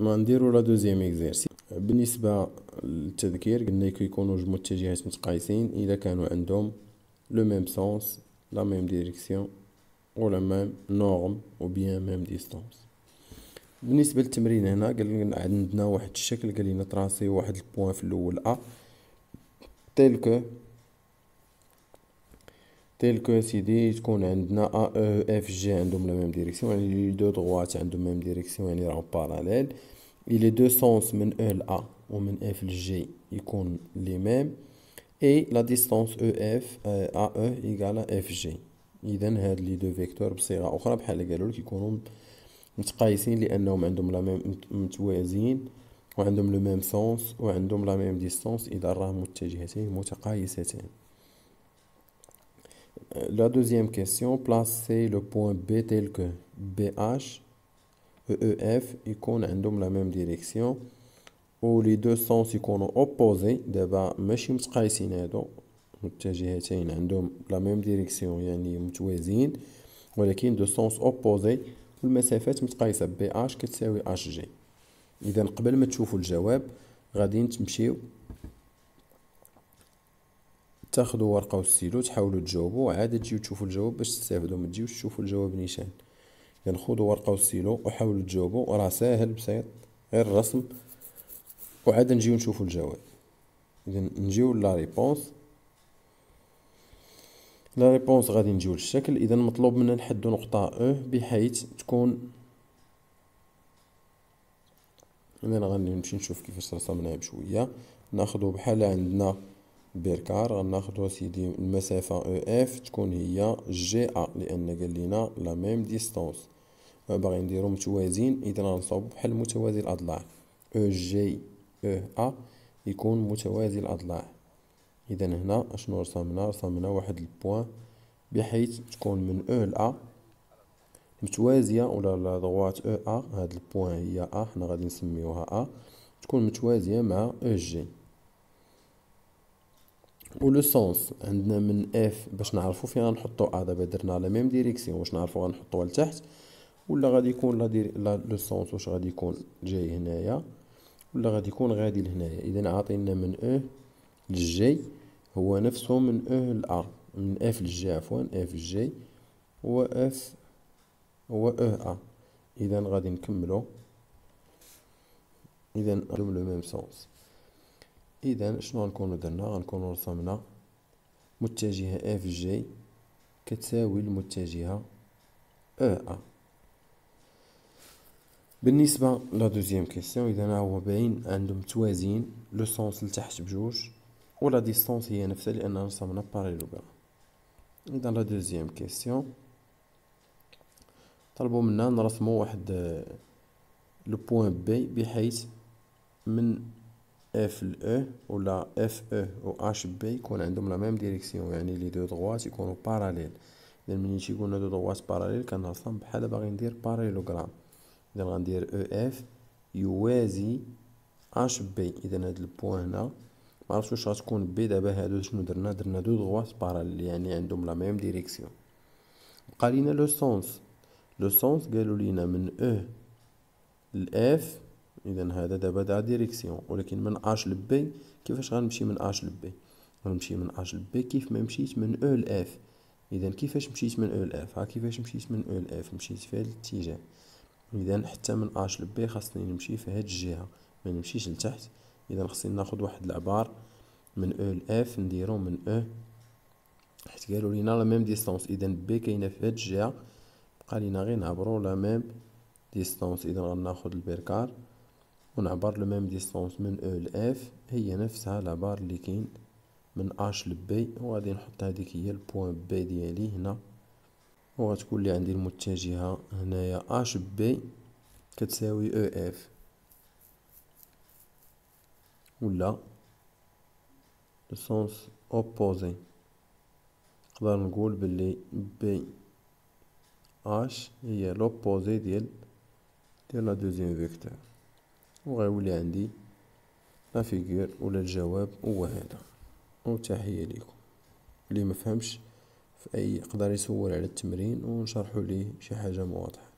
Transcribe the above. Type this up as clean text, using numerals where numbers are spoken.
نديرو لا دوزيام اكزيرسيس. بالنسبة للتذكير قلنا كيكونوا جوج متجهات متقايسين إذا كانوا عندهم لو ميم سونس، لا ميم ديريكسيون، و لا ميم نورم، و بيان ميم ديستونس. بالنسبة للتمرين هنا قال عندنا واحد الشكل، قال لنا تراسيو واحد البوان في الأول أ تيل كو سيدي تكون عندنا أ أو اف جي عندهم لا ميم ديريكسيون، يعني لي دو دغوات عندهم ميم ديريكسيون يعني راهم باراليل. لي دو سونس من او ل أ و من اف ل جي يكون لي ميم، اي لا ديستونس او اف ا او ايكال اف جي. اذا هاد لي دو فيكتور بصيغة أخرى بحال اللي قالوا لك يكونوا متقايسين لأنهم عندهم لا ميم متوازين وعندهم لو ميم سونس وعندهم لا ميم ديستونس، إذا راهم متجهتين متقايستين. La deuxième question, placez le point B tel que BH et EF يكون عندهم la même direction و les deux sens يكونوا opposés. دابا ماشي متقايسين، هادو متجهتين عندهم la même direction يعني متوازيين، ولكن دو sens opposés والمسافات متقايسة. BH كتساوي HG. إذا قبل ما تشوفوا الجواب غادي تمشيو تاخدوا ورقة وستيلو تحاولوا تجاوبوا، وعاد تجيو تشوفوا الجواب باش تستافدوا، ما تجيوش تشوفوا الجواب نيشان. يعني خذوا ورقة وستيلو وحاولوا تجاوبوا، راه ساهل بسيط غير الرسم، وعاد نجيو نشوفوا الجواب. اذا نجيو لا ريبونس. لا ريبونس غادي نجيو للشكل. اذا مطلوب منا نحدوا نقطة او بحيث تكون، اذا غادي نمشي نشوف كيفاش رسمناها بشوية. ناخدو بحال عندنا بيركار، غناخدو سيدي المسافة او اف تكون هي جي ا، لان قال لينا لا ميم ديستونس، باغي نديرو متوازين، اذا غنصاوبو بحال متوازي الاضلاع. او جي او ا يكون متوازي الاضلاع. اذا هنا اشنو رسمنا واحد البوان بحيث تكون من او ل ا متوازية، ولا لا ضغوات او ا، هاد البوان هي ا، حنا غادي نسميوها ا، تكون متوازية مع او جي. و لو سونس عندنا من اف باش نعرفو فين غنحطو ا. دابا درنا لا ميم ديريكسيون، واش نعرفو غنحطوها لتحت ولا غادي يكون لو سونس واش غادي يكون جاي هنايا ولا غادي يكون غادي لهنايا. اذا عاطينا من او للجي هو نفسه من او ل ا، من اف للجي عفوا، اف للجي هو اف هو او ا. اذا غادي نكملو، اذا عندهم لو ميم سونس. اذا شنو غنكونو درنا؟ غنكونو رسمنا متجهة اف جي كتساوي المتجهة او ا. بالنسبة لا دوزيام كيسيون، اذا هو باين عندهم متوازيين، لو سونس لتحت بجوج ولا ديستونس هي نفسها لاننا رسمنا باراليلوغرام. اذا لا دوزيام كيسيون طلبوا منا نرسمو واحد لو بوين بي بحيث من اف ل او ولا اف او و اش بي يكون عندهم لا ميم ديريكسيون، يعني لي دو دغوات يكونوا باراليل. اذا ملي تيجي قلنا دو دغوات باراليل كنرسم بحال باغي ندير باراليلوغرام. اذا غندير او اف يوازي اش بي. اذا هاد البوان هنا ما عرفتش واش غتكون بي. دابا هادو شنو درنا دو دغوات باراليل يعني عندهم لا ميم ديريكسيون. بقى لينا لو سونس. لو سونس قالوا لينا من او الاف. اذا هذا دابا دا ديريكسيون، ولكن من اش لبي كيفاش غنمشي من اش لبي؟ غنمشي من اش لبي كيف ما مشيت من او لاف. اذا كيفاش مشيت من او لاف؟ ها كيفاش مشيت من او لاف، مشيت في هذا الاتجاه. اذا حتى من اش لبي خاصني نمشي في هذه الجهه، ما نمشيش لتحت. اذا خصني ناخذ واحد العبار من او لاف نديرو من او، حيت قالوا لينا لا ميم ديستونس. اذا بي كاينه في هذه الجهه، بقى لينا غير نعبرو لا ميم ديستونس. اذا غناخذ البركار ونعبر لو ميم ديستونس من او لاف، هي نفسها العبار اللي كاين من اش لبي، وغادي نحط هذيك هي البوان بي ديالي هنا، وغتكون لي عندي المتجهه هنايا اش بي كتساوي او اف، ولا لو سونس اوبوزي. نقدر نقول باللي بي اش هي لوبوزي ديال لا دوزيام فيكتور، وغيولي عندي لا فيغور ولا الجواب هو هذا. وتحية ليكم. اللي مفهمش في اي يقدر يسول على التمرين ونشرحوا ليه شي حاجة واضحة.